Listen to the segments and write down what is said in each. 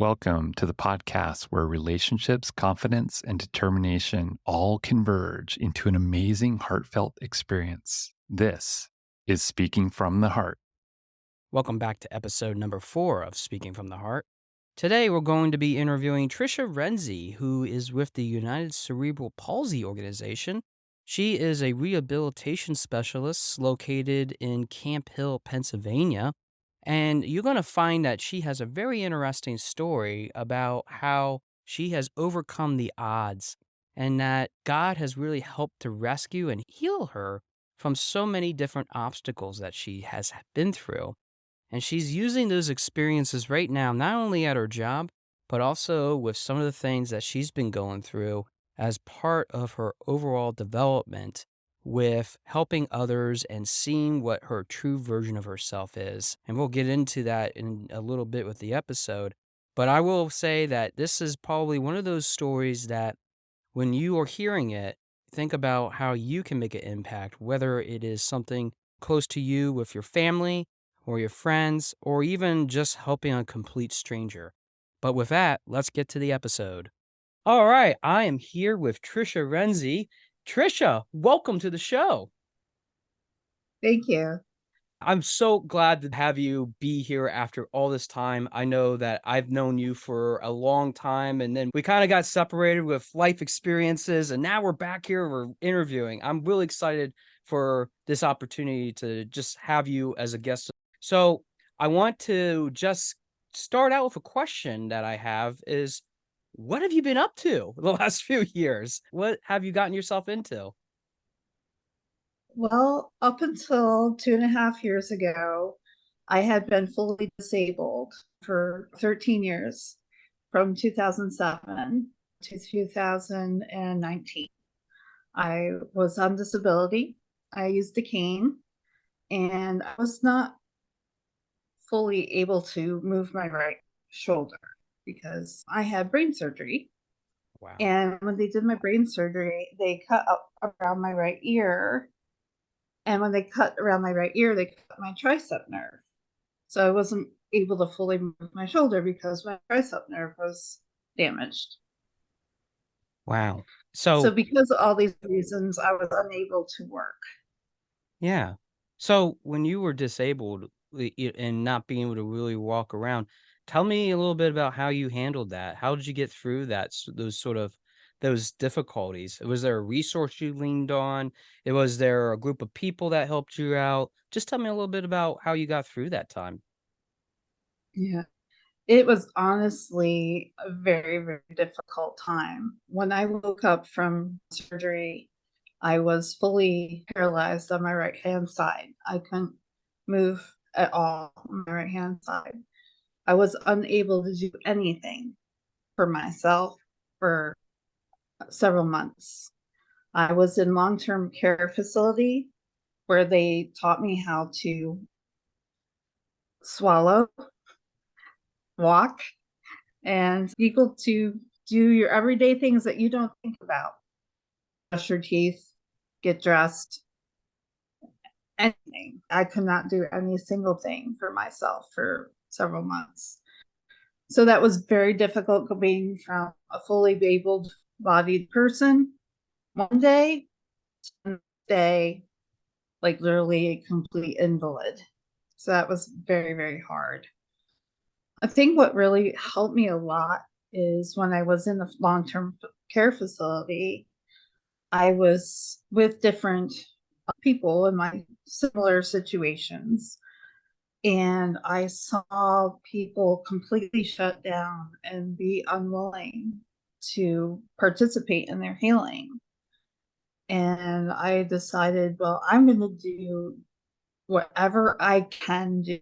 Welcome to the podcast where relationships, confidence, and determination all converge into an amazing, heartfelt experience. This is Speaking from the Heart. Welcome back to episode number 4 of Speaking from the Heart. Today, we're going to be interviewing Tricia Renzi, who is with the United Cerebral Palsy organization. She is a rehabilitation specialist located in Camp Hill, Pennsylvania. And you're going to find that she has a very interesting story about how she has overcome the odds and that God has really helped to rescue and heal her from so many different obstacles that she has been through. And she's using those experiences right now, not only at her job, but also with some of the things that she's been going through as part of her overall development with helping others and seeing what her true version of herself is. And we'll get into that in a little bit with the episode. But I will say that this is probably one of those stories that when you are hearing it, think about how you can make an impact, whether it is something close to you with your family or your friends, or even just helping a complete stranger. But with that, let's get to the episode. All right, I am here with Tricia Renzi. Tricia, welcome to the show. Thank you. I'm so glad to have you be here after all this time. I know that I've known you for a long time, and then we kind of got separated with life experiences, and now we're back here, we're interviewing. I'm really excited for this opportunity to just have you as a guest. So I want to just start out with a question that I have is, what have you been up to the last few years? What have you gotten yourself into? Well, up until 2.5 years ago, I had been fully disabled for 13 years, from 2007 to 2019. I was on disability. I used a cane, and I was not fully able to move my right shoulder because I had brain surgery. Wow. And when they did my brain surgery, they cut up around my right ear. And when they cut around my right ear, they cut my tricep nerve. So I wasn't able to fully move my shoulder because my tricep nerve was damaged. Wow. So So, because of all these reasons, I was unable to work. yeah. So when you were disabled and not being able to really walk around, tell me a little bit about how you handled that. How did you get through that, those sort of those difficulties? Was there a resource you leaned on? Was there a group of people that helped you out? Just tell me a little bit about how you got through that time. Yeah. It was honestly a very, very difficult time. When I woke up from surgery, I was fully paralyzed on my right hand side. I couldn't move at all on my right hand side. I was unable to do anything for myself for several months. I was in long-term care facility where they taught me how to swallow, walk, and be able to do your everyday things that you don't think about. Brush your teeth, get dressed, anything. I could not do any single thing for myself for several months. So that was very difficult being from a fully able-bodied person one day to the next day, like literally a complete invalid. So that was very, very hard. I think what really helped me a lot is when I was in the long-term care facility, I was with different people in my similar situations. And I saw people completely shut down and be unwilling to participate in their healing. And I decided, well, I'm going to do whatever I can do.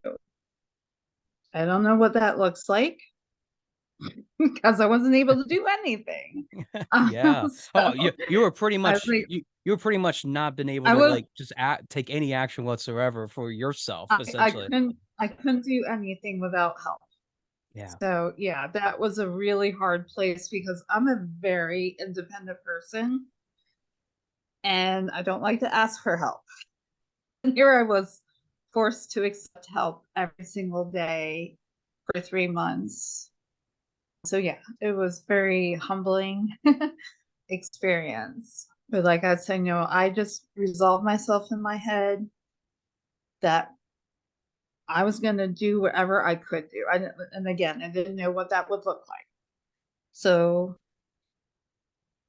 I don't know what that looks like because I wasn't able to do anything. Yeah. Oh, So you were pretty I was much like, you were pretty much not been able I to was like just take any action whatsoever for yourself, I essentially. couldn't do anything without help. Yeah. So yeah, that was a really hard place because I'm a very independent person and I don't like to ask for help. And here I was forced to accept help every single day for 3 months. So yeah, it was very humbling experience. But like I said, I just resolved myself in my head that I was going to do whatever I could do. And again, I didn't know what that would look like. So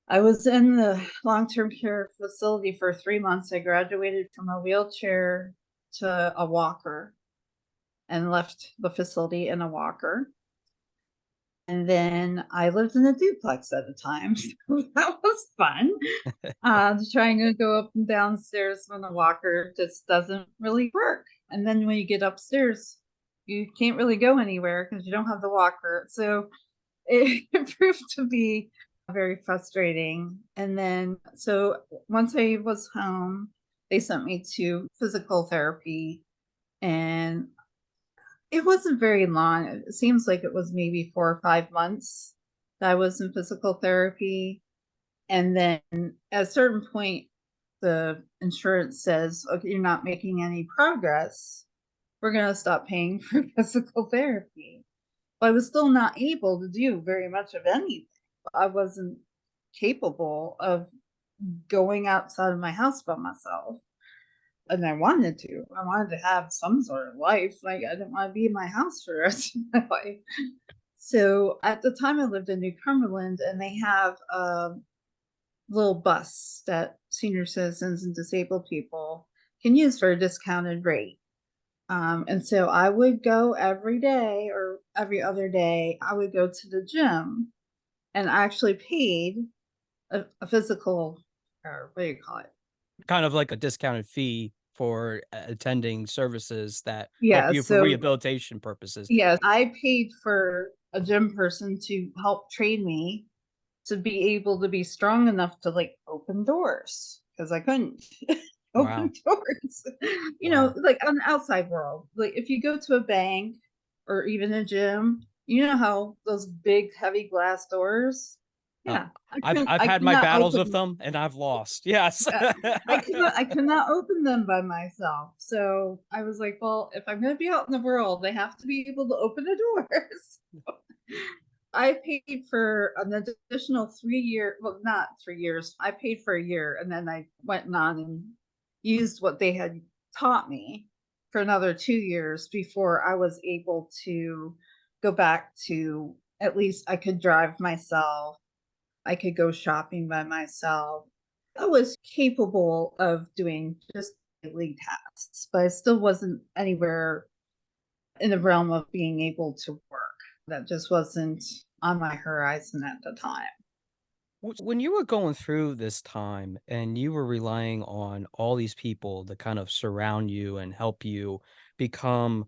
I was in the long-term care facility for 3 months. I graduated from a wheelchair to a walker and left the facility in a walker. And then I lived in a duplex at the time. So that was fun. Trying to go up and downstairs when the walker just doesn't really work. And then when you get upstairs, you can't really go anywhere because you don't have the walker. So it proved to be very frustrating. And then, so once I was home, they sent me to physical therapy, and it wasn't very long. It seems like it was maybe 4 or 5 months that I was in physical therapy. And then at a certain point, the insurance says, okay, you're not making any progress. We're going to stop paying for physical therapy. But I was still not able to do very much of anything. I wasn't capable of going outside of my house by myself. And I wanted to. I wanted to have some sort of life. Like, I didn't want to be in my house for the rest of my life. So at the time, I lived in New Cumberland, and they have a little bus that senior citizens and disabled people can use for a discounted rate. And so I would go every day or every other day, I would go to the gym, and I actually paid a physical, or what do you call it? Kind of like a discounted fee for attending services that help Yeah. you for So rehabilitation purposes. yes, I paid for a gym person to help train me to be able to be strong enough to like open doors because I couldn't open Wow. doors. Wow. Like on the outside world, like if you go to a bank or even a gym, you know how those big heavy glass doors. Uh, Yeah, I've I had could my not battles with open. them and I've lost. Yes. I could not open them by myself. So I was like, well, if I'm going to be out in the world, they have to be able to open the doors. I paid for an additional 3 year, well, not 3 years. I paid for a year, and then I went on and used what they had taught me for another 2 years before I was able to go back to, at least I could drive myself. I could go shopping by myself. I was capable of doing just daily tasks, but I still wasn't anywhere in the realm of being able to work. That just wasn't on my horizon at the time. When you were going through this time and you were relying on all these people to kind of surround you and help you become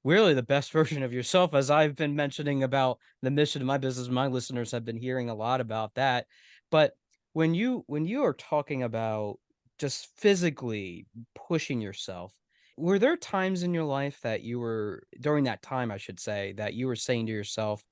really the best version of yourself, as I've been mentioning about the mission of my business, my listeners have been hearing a lot about that. But when you are talking about just physically pushing yourself, were there times in your life that you were during that time, I should say, that you were saying to yourself,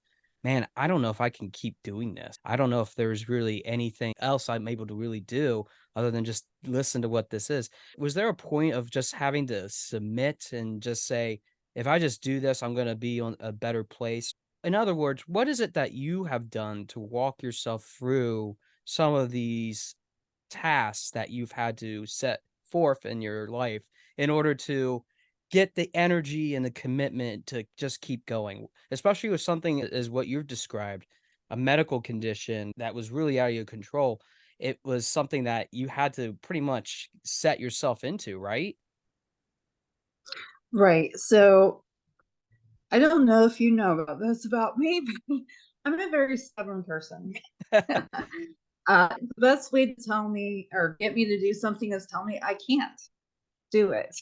man, I don't know if I can keep doing this. I don't know if there's really anything else I'm able to really do other than just listen to what this is. Was there a point of just having to submit and just say, if I just do this, I'm going to be on a better place? In other words, what is it that you have done to walk yourself through some of these tasks that you've had to set forth in your life in order to get the energy and the commitment to just keep going, especially with something as what you've described, a medical condition that was really out of your control. It was something that you had to pretty much set yourself into, right? Right. So I don't know if you know about this about me, but I'm a very stubborn person. The best way to tell me or get me to do something is tell me I can't do it.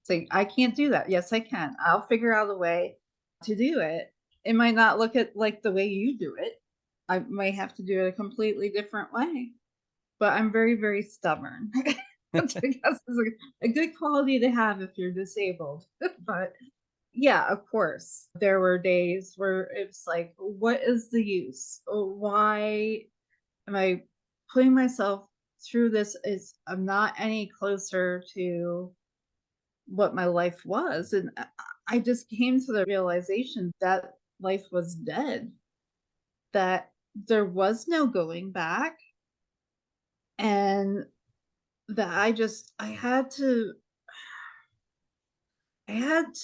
Say, I can't do that. Yes, I can. I'll figure out a way to do it. It might not look at like the way you do it. I might have to do it a completely different way, but I'm very, very stubborn. Which I guess is a good quality to have if you're disabled. But yeah, of course, there were days where it's like, what is the use? Why am I putting myself through this? Is I'm not any closer to what my life was. And I just came to the realization that life was dead, that there was no going back, and that I had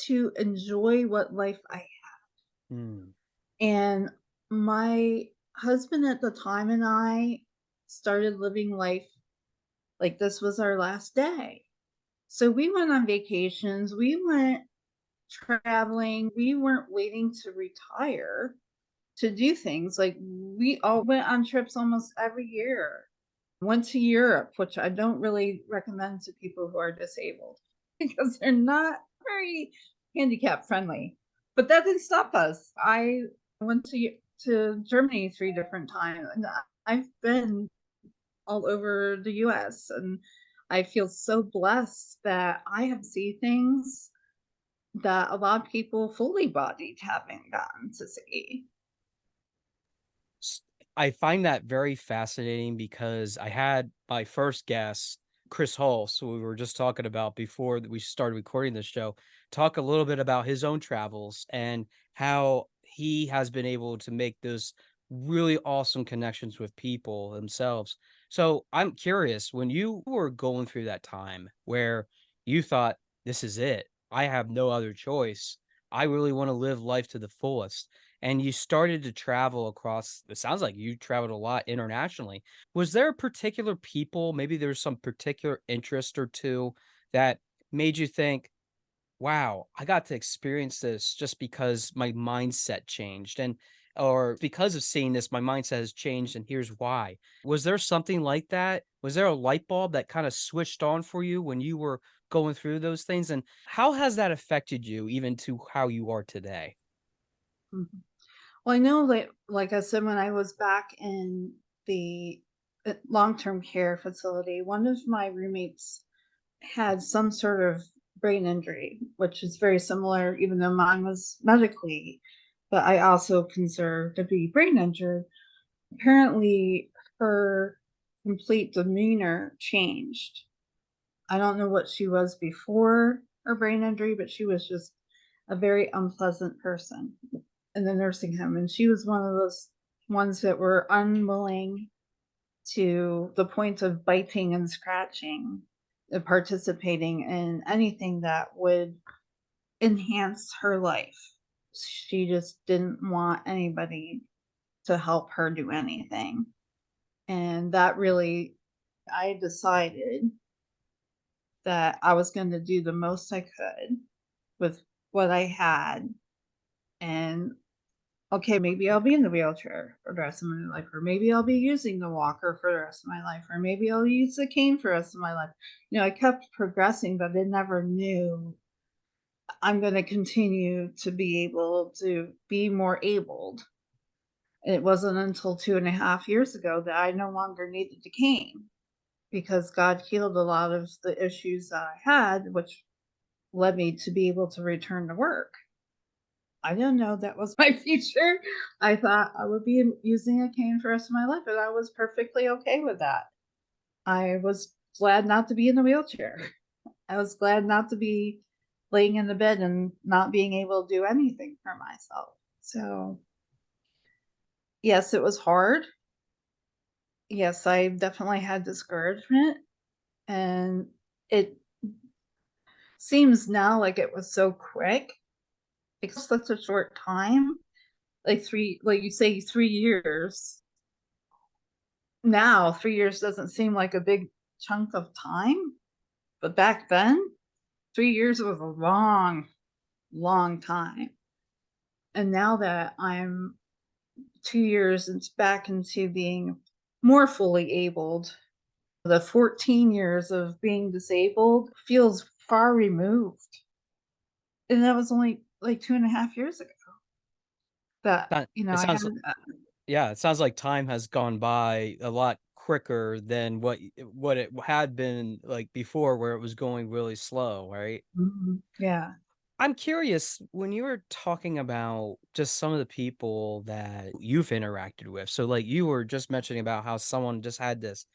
to enjoy what life I Mm. and my husband at the time and I started living life like this was our last day. So we went on vacations, we went traveling, we weren't waiting to retire to do things. Like we all went on trips almost every year. Went to Europe, which I don't really recommend to people who are disabled because they're not very handicap friendly. But that didn't stop us. I went to Germany 3 different times, and I've been all over the US, and I feel so blessed that I have seen things that a lot of people fully bodied haven't gotten to see. S I find that very fascinating because I had my first guest, Chris Hulse, who we were just talking about before that we started recording this show, talk a little bit about his own travels and how he has been able to make those really awesome connections with people themselves. So I'm curious, when you were going through that time where you thought, "This is it. I have no other choice. I really want to live life to the fullest." And you started to travel across, it sounds like you traveled a lot internationally. Was there a particular people, maybe there's some particular interest or two that made you think, wow, I got to experience this just because my mindset changed, and or because of seeing this, my mindset has changed, and here's why. Was there something like that? Was there a light bulb that kind of switched on for you when you were going through those things? And how has that affected you even to how you are today? Mhm. Well, I know that, like I said, when I was back in the long-term care facility, one of my roommates had some sort of brain injury, which is very similar, even though mine was medically, but I also consider to be brain injured. Apparently, her complete demeanor changed. I don't know what she was before her brain injury, but she was just a very unpleasant person in the nursing home. And she was one of those ones that were unwilling to the point of biting and scratching, participating in anything that would enhance her life. She just didn't want anybody to help her do anything. And that really, I decided that I was going to do the most I could with what I had. And okay, maybe I'll be in the wheelchair for the rest of my life, or maybe I'll be using the walker for the rest of my life, or maybe I'll use the cane for the rest of my life. I kept progressing, but I never knew I'm going to continue to be able to be more abled. And it wasn't until 2.5 years ago that I no longer needed the cane because God healed a lot of the issues that I had, which led me to be able to return to work. I didn't know that was my future. I thought I would be using a cane for the rest of my life, and I was perfectly okay with that. I was glad not to be in a wheelchair. I was glad not to be laying in the bed and not being able to do anything for myself. So, yes, it was hard. Yes, I definitely had discouragement, and it seems now like it was so quick. It's such a short time, like you say, 3 years. Now 3 years doesn't seem like a big chunk of time, but back then 3 years was a long, long time. And now that I'm 2 years back into being more fully abled, the 14 years of being disabled feels far removed. And that was only like 2.5 years ago that, It I had. sounds Yeah, it sounds like time has gone by a lot quicker than what it had been like before where it was going really slow, right? Yeah. I'm curious, when you were talking about just some of the people that you've interacted with. So like you were just mentioning about how someone just had this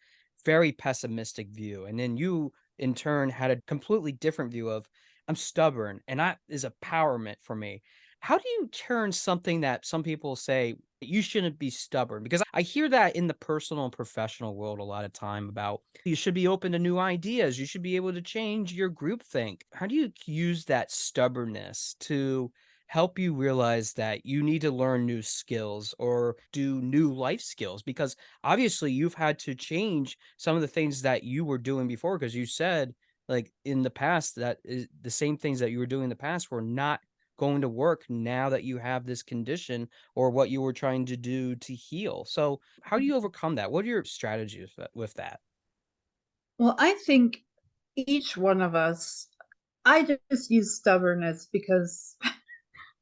very pessimistic view, and then you in turn had a completely different view of I'm stubborn and that is empowerment for me. How do you turn something that some people say you shouldn't be stubborn? Because I hear that in the personal and professional world a lot of time about you should be open to new ideas. You should be able to change your group think. How do you use that stubbornness to help you realize that you need to learn new skills or do new life skills? Because obviously you've had to change some of the things that you were doing before because you said like in the past that is the same things that you were doing in the past were not going to work now that you have this condition or what you were trying to do to heal. So, how do you overcome that? What are your strategies with that? Well, I think each one of us, I just use stubbornness because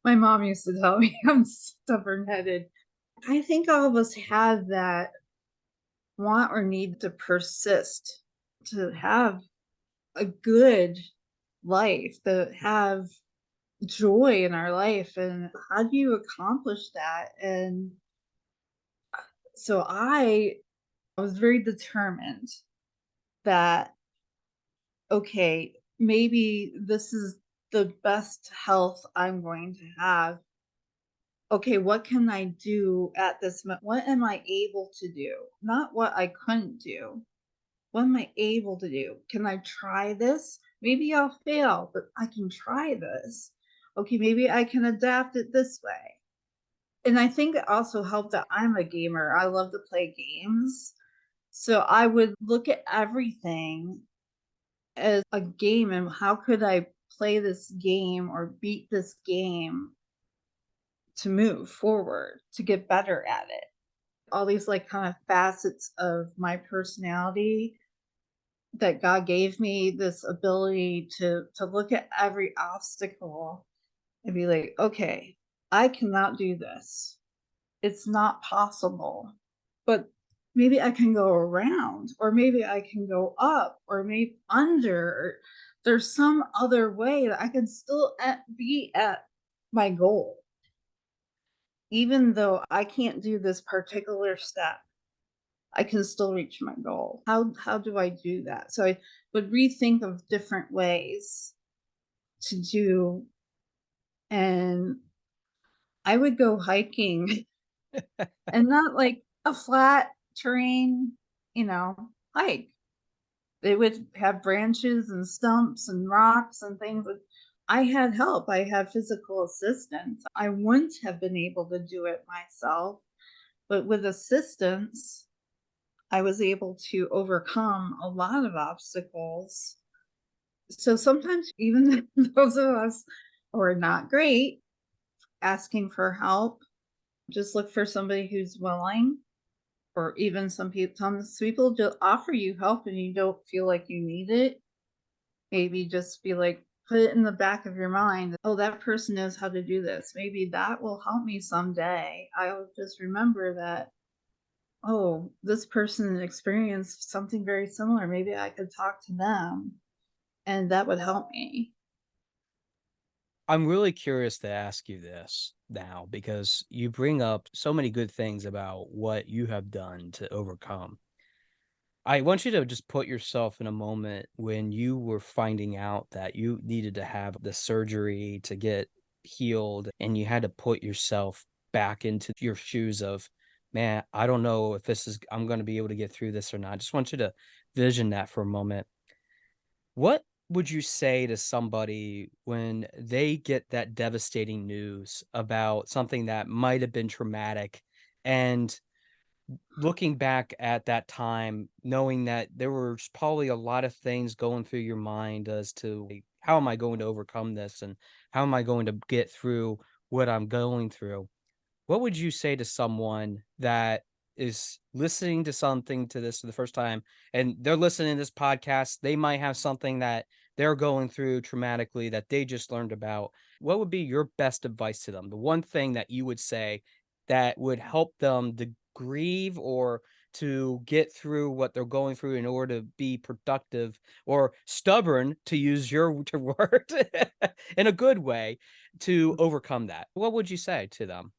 my mom used to tell me I'm stubborn headed. I think all of us have that want or need to persist, to have a good life, to have joy in our life. And how do you accomplish that? And so I was very determined that, okay, maybe this is the best health I'm going to have. Okay, what can I do at this moment? What am I able to do? Not what I couldn't do. What am I able to do? Can I try this? Maybe I'll fail, but I can try this. Okay, maybe I can adapt it this way. And I think it also helped that I'm a gamer. I love to play games. So I would look at everything as a game and how could I play this game or beat this game to move forward, to get better at it. All these like kind of facets of my personality that God gave me this ability to look at every obstacle and be like, okay, I cannot do this. It's not possible. But maybe I can go around, or maybe I can go up, or maybe under. Or there's some other way that I can still be at my goal, even though I can't do this particular step. I can still reach my goal. How do I do that? So I would rethink of different ways to do, and I would go hiking and not like a flat terrain, hike. They would have branches and stumps and rocks and things. I had help. I had physical assistance. I wouldn't have been able to do it myself, but with assistance, I was able to overcome a lot of obstacles. So sometimes, even those of us who are not great, asking for help, just look for somebody who's willing, or even some people just offer you help and you don't feel like you need it. Maybe just be like, put it in the back of your mind. Oh, that person knows how to do this. Maybe that will help me someday. I'll just remember that, oh, this person experienced something very similar. Maybe I could talk to them and that would help me. I'm really curious to ask you this now because you bring up so many good things about what you have done to overcome. I want you to just put yourself in a moment when you were finding out that you needed to have the surgery to get healed and you had to put yourself back into your shoes of, man, I don't know if I'm going to be able to get through this or not. I just want you to vision that for a moment. What would you say to somebody when they get that devastating news about something that might have been traumatic and looking back at that time, knowing that there were probably a lot of things going through your mind as to like, how am I going to overcome this and how am I going to get through what I'm going through? What would you say to someone that is listening to something to this for the first time and they're listening to this podcast? They might have something that they're going through traumatically that they just learned about. What would be your best advice to them? The one thing that you would say that would help them to grieve or to get through what they're going through in order to be productive or stubborn, to use your word, in a good way to overcome that. What would you say to them?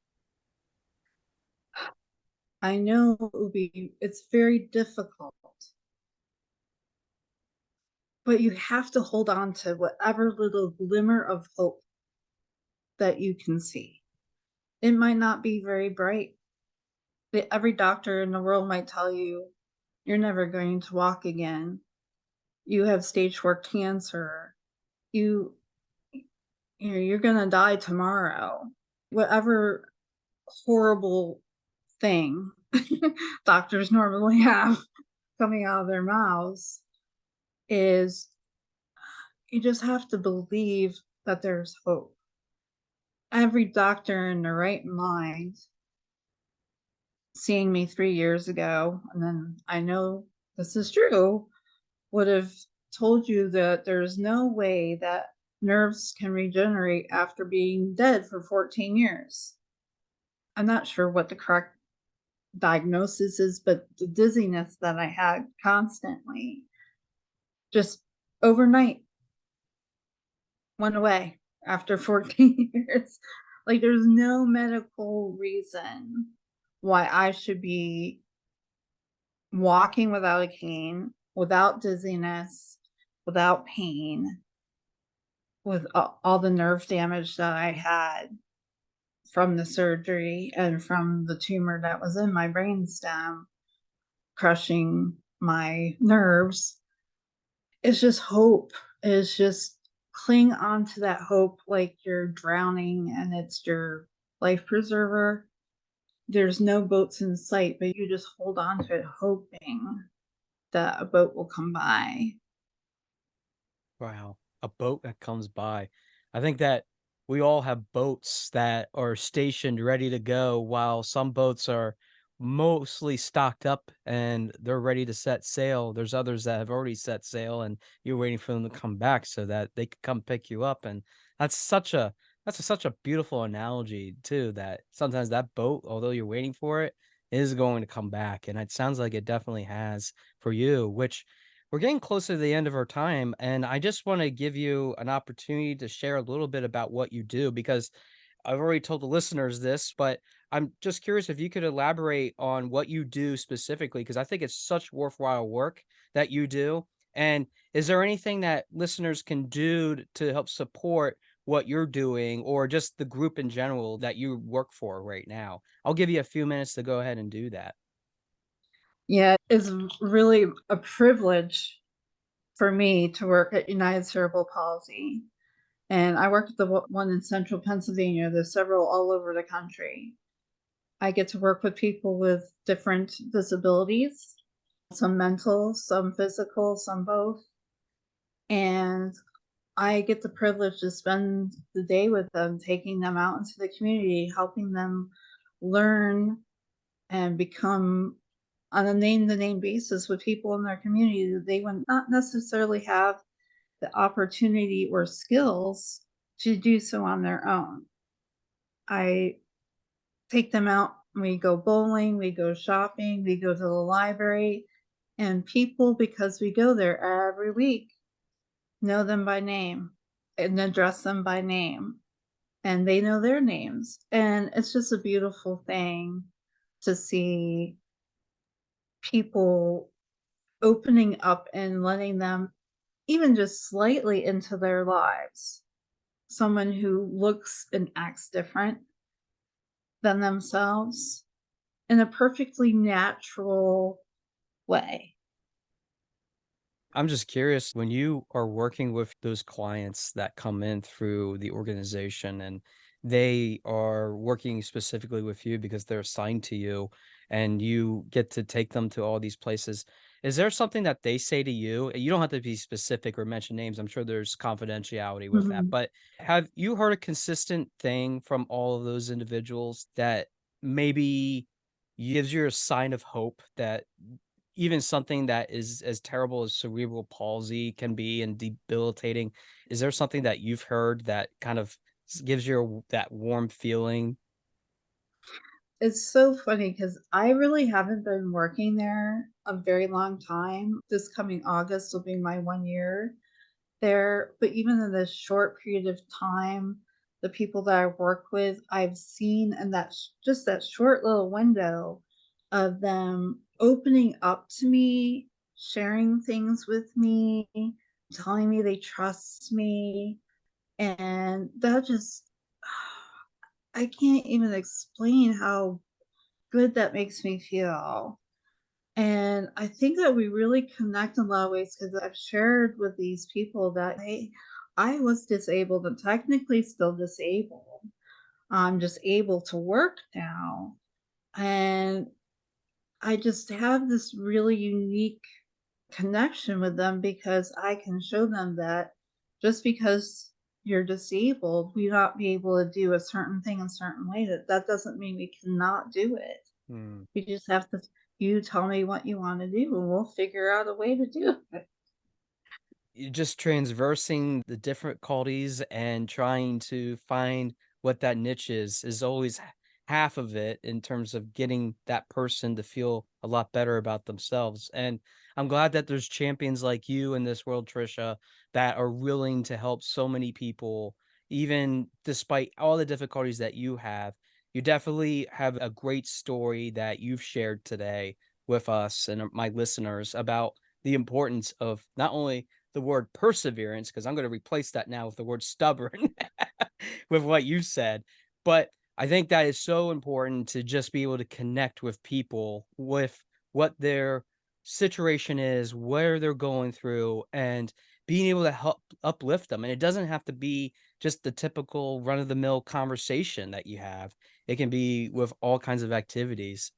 I know it's very difficult, but you have to hold on to whatever little glimmer of hope that you can see. It might not be very bright. Every doctor in the world might tell you, you're never going to walk again. You have stage 4 cancer. You, you're going to die tomorrow. Whatever horrible thing doctors normally have coming out of their mouths is you just have to believe that there's hope. Every doctor in their right mind seeing me 3 years ago, and then I know this is true, would have told you that there's no way that nerves can regenerate after being dead for 14 years. I'm not sure what the correct diagnosis is, but the dizziness that I had constantly just overnight went away after 14 years. Like, there's no medical reason why I should be walking without a cane, without dizziness, without pain, with all the nerve damage that I had from the surgery and from the tumor that was in my brainstem, crushing my nerves. It's just hope. It's just cling on to that hope like you're drowning and it's your life preserver. There's no boats in sight, but you just hold on to it hoping that a boat will come by. Wow, a boat that comes by. I think that we all have boats that are stationed ready to go, while some boats are mostly stocked up and they're ready to set sail. There's others that have already set sail and you're waiting for them to come back so that they can come pick you up. And such a beautiful analogy too, that sometimes that boat, although you're waiting for it, is going to come back. And it sounds like it definitely has for you, which we're getting closer to the end of our time, and I just want to give you an opportunity to share a little bit about what you do because I've already told the listeners this, but I'm just curious if you could elaborate on what you do specifically because I think it's such worthwhile work that you do. And is there anything that listeners can do to help support what you're doing or just the group in general that you work for right now? I'll give you a few minutes to go ahead and do that. Yeah, it's really a privilege for me to work at United Cerebral Palsy. And I work at the one in central Pennsylvania. There's several all over the country. I get to work with people with different disabilities, some mental, some physical, some both. And I get the privilege to spend the day with them, taking them out into the community, helping them learn and become on a name to name basis with people in their community that they would not necessarily have the opportunity or skills to do so on their own. I take them out, we go bowling, we go shopping, we go to the library, and people, because we go there every week, know them by name and address them by name, and they know their names. And it's just a beautiful thing to see people opening up and letting them even just slightly into their lives. Someone who looks and acts different than themselves in a perfectly natural way. I'm just curious when you are working with those clients that come in through the organization and they are working specifically with you because they're assigned to you and you get to take them to all these places. Is there something that they say to you? You don't have to be specific or mention names. I'm sure there's confidentiality with that. Mhm. But have you heard a consistent thing from all of those individuals that maybe gives you a sign of hope that even something that is as terrible as cerebral palsy can be and debilitating, is there something that you've heard that kind of gives you that warm feeling? It's so funny because I really haven't been working there a very long time. This coming August will be my 1 year there. But even in this short period of time, the people that I work with, I've seen in that just that short little window of them opening up to me, sharing things with me, telling me they trust me. And that just I can't even explain how good that makes me feel. And I think that we really connect in a lot of ways because I've shared with these people that, hey, I was disabled and technically still disabled. I'm just able to work now. And I just have this really unique connection with them because I can show them that just because you're disabled, we not be able to do a certain thing a certain way. That doesn't mean we cannot do it. Hmm. You just have to you tell me what you want to do and we'll figure out a way to do it. You just transversing the difficulties and trying to find what that niche is always half of it in terms of getting that person to feel a lot better about themselves. And I'm glad that there's champions like you in this world, Trisha, that are willing to help so many people, even despite all the difficulties that you have. You definitely have a great story that you've shared today with us and my listeners about the importance of not only the word perseverance, because I'm going to replace that now with the word stubborn with what you said. But I think that is so important to just be able to connect with people with what their situation is, where they're going through, and being able to help uplift them. And it doesn't have to be just the typical run of the mill conversation that you have, it can be with all kinds of activities.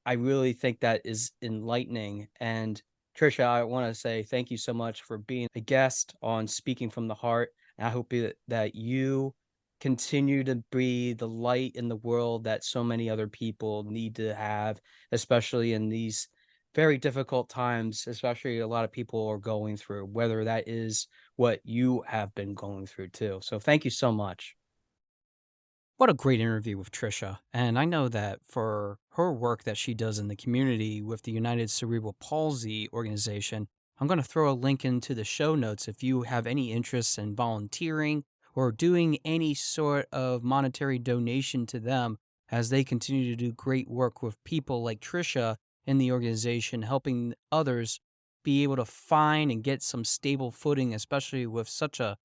I really think that is enlightening. And Trisha, I want to say thank you so much for being a guest on Speaking from the Heart. And I hope that you continue to be the light in the world that so many other people need to have, especially in these very difficult times, especially a lot of people are going through, whether that is what you have been going through too. So thank you so much. What a great interview with Trisha. And I know that for her work that she does in the community with the United Cerebral Palsy organization, I'm going to throw a link into the show notes if you have any interest in volunteering or doing any sort of monetary donation to them as they continue to do great work with people like Trisha in the organization, helping others be able to find and get some stable footing, especially with such a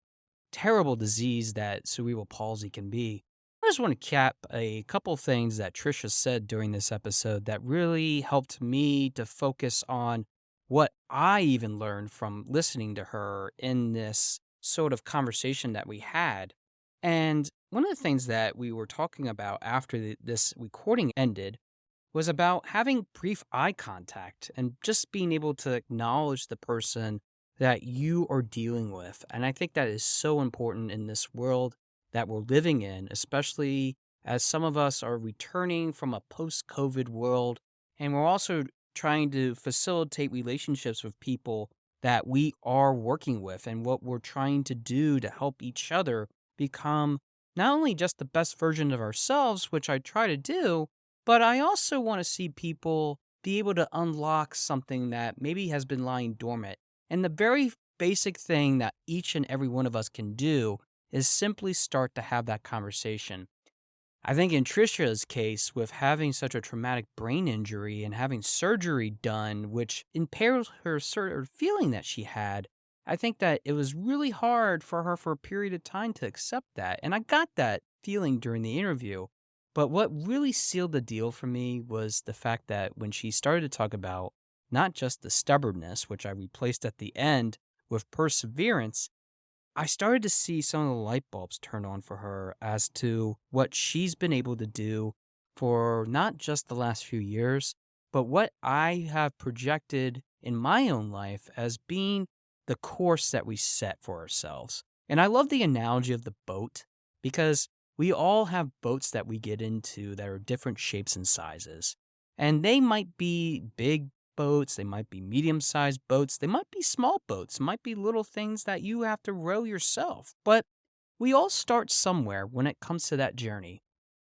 terrible disease that cerebral palsy can be. I just want to cap a couple things that Trisha said during this episode that really helped me to focus on what I even learned from listening to her in this sort of conversation that we had. And one of the things that we were talking about after this recording ended was about having brief eye contact and just being able to acknowledge the person that you are dealing with. And I think that is so important in this world that we're living in, especially as some of us are returning from a post COVID world. And we're also trying to facilitate relationships with people that we are working with and what we're trying to do to help each other become not only just the best version of ourselves, which I try to do, but I also want to see people be able to unlock something that maybe has been lying dormant. And the very basic thing that each and every one of us can do is simply start to have that conversation. I think in Trisha's case, with having such a traumatic brain injury and having surgery done, which impairs her sort of feeling that she had, I think that it was really hard for her for a period of time to accept that. And I got that feeling during the interview. But what really sealed the deal for me was the fact that when she started to talk about not just the stubbornness, which I replaced at the end with perseverance, I started to see some of the light bulbs turn on for her as to what she's been able to do for not just the last few years, but what I have projected in my own life as being the course that we set for ourselves. And I love the analogy of the boat because we all have boats that we get into that are different shapes and sizes. And they might be big boats, they might be medium-sized boats, they might be small boats, it might be little things that you have to row yourself. But we all start somewhere when it comes to that journey.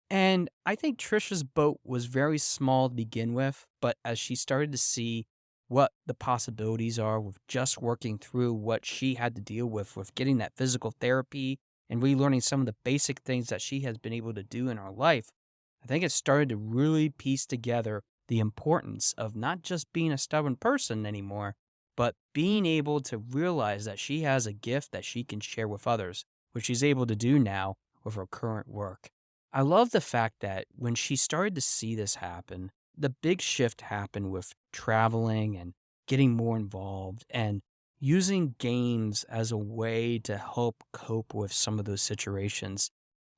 And I think Trisha's boat was very small to begin with, but as she started to see what the possibilities are with just working through what she had to deal with getting that physical therapy and relearning some of the basic things that she has been able to do in her life, I think it started to really piece together the importance of not just being a stubborn person anymore, but being able to realize that she has a gift that she can share with others, which she's able to do now with her current work. I love the fact that when she started to see this happen, the big shift happened with traveling and getting more involved and using games as a way to help cope with some of those situations.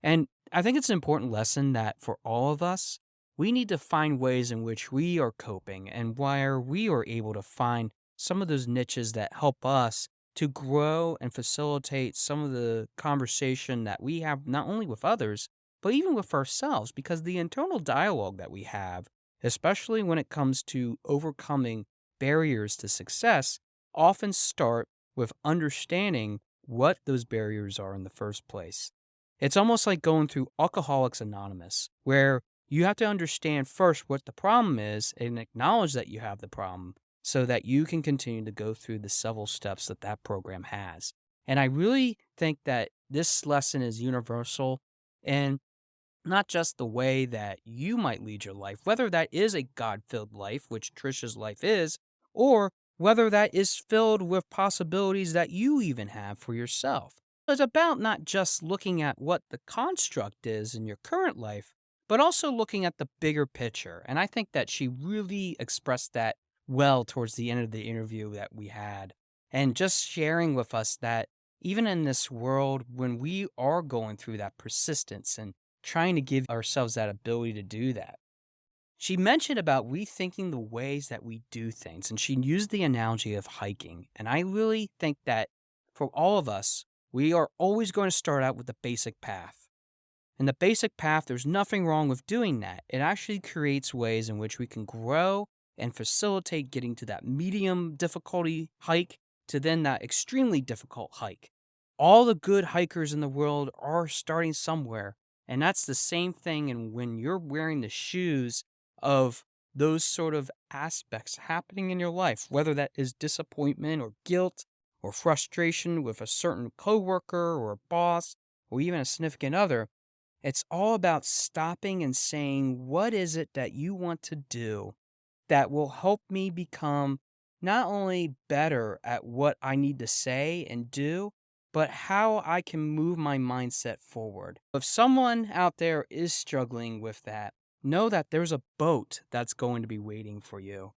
And I think it's an important lesson that for all of us, we need to find ways in which we are coping and where we are able to find some of those niches that help us to grow and facilitate some of the conversation that we have not only with others, but even with ourselves, because the internal dialogue that we have, especially when it comes to overcoming barriers to success, often start with understanding what those barriers are in the first place. It's almost like going through Alcoholics Anonymous, where you have to understand first what the problem is and acknowledge that you have the problem so that you can continue to go through the several steps that that program has. And I really think that this lesson is universal and not just the way that you might lead your life, whether that is a God filled life, which Tricia's life is, or whether that is filled with possibilities that you even have for yourself. It's about not just looking at what the construct is in your current life, but also looking at the bigger picture. And I think that she really expressed that well towards the end of the interview that we had. And just sharing with us that even in this world, when we are going through that persistence and trying to give ourselves that ability to do that. She mentioned about rethinking the ways that we do things, and she used the analogy of hiking. And I really think that for all of us, we are always going to start out with the basic path. And the basic path, there's nothing wrong with doing that. It actually creates ways in which we can grow and facilitate getting to that medium difficulty hike to then that extremely difficult hike. All the good hikers in the world are starting somewhere. And that's the same thing. And when you're wearing the shoes of those sort of aspects happening in your life, whether that is disappointment or guilt or frustration with a certain coworker or a boss or even a significant other, it's all about stopping and saying, what is it that you want to do that will help me become not only better at what I need to say and do, but how I can move my mindset forward. If someone out there is struggling with that, know that there's a boat that's going to be waiting for you.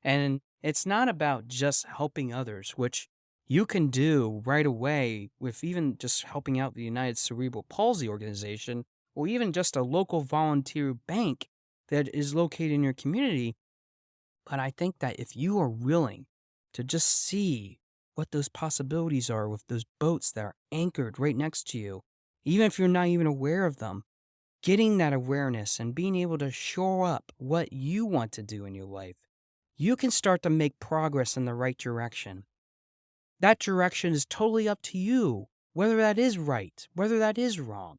And it's not about just helping others, which you can do right away with even just helping out the United Cerebral Palsy organization or even just a local volunteer bank that is located in your community. But I think that if you are willing to just see what those possibilities are with those boats that are anchored right next to you, even if you're not even aware of them, getting that awareness and being able to shore up what you want to do in your life, you can start to make progress in the right direction. That direction is totally up to you, whether that is right, whether that is wrong.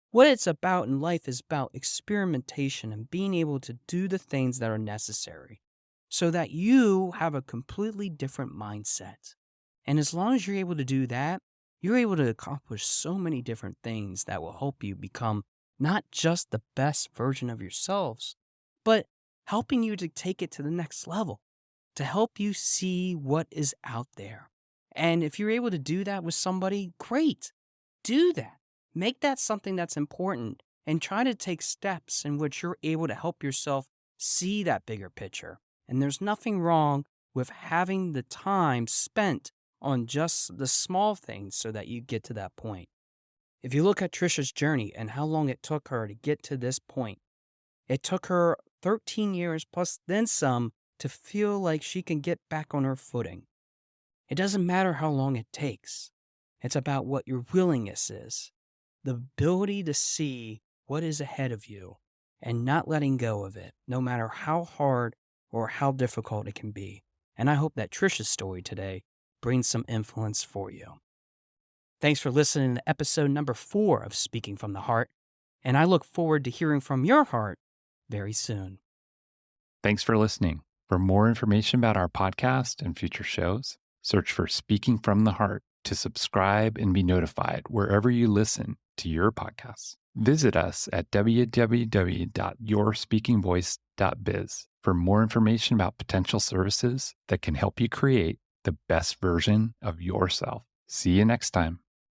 What it's about in life is about experimentation and being able to do the things that are necessary so that you have a completely different mindset. And as long as you're able to do that, you're able to accomplish so many different things that will help you become not just the best version of yourselves, but helping you to take it to the next level, to help you see what is out there. And if you're able to do that with somebody, great, do that. Make that something that's important and try to take steps in which you're able to help yourself see that bigger picture. And there's nothing wrong with having the time spent on just the small things so that you get to that point. If you look at Tricia's journey and how long it took her to get to this point, it took her 13 years plus then some to feel like she can get back on her footing. It doesn't matter how long it takes. It's about what your willingness is. The ability to see what is ahead of you and not letting go of it, no matter how hard or how difficult it can be. And I hope that Tricia's story today brings some influence for you. Thanks for listening to episode number 4 of Speaking from the Heart, and I look forward to hearing from your heart very soon. Thanks for listening. For more information about our podcast and future shows, search for Speaking from the Heart to subscribe and be notified wherever you listen to your podcasts. Visit us at www.yourspeakingvoice.biz for more information about potential services that can help you create the best version of yourself. See you next time.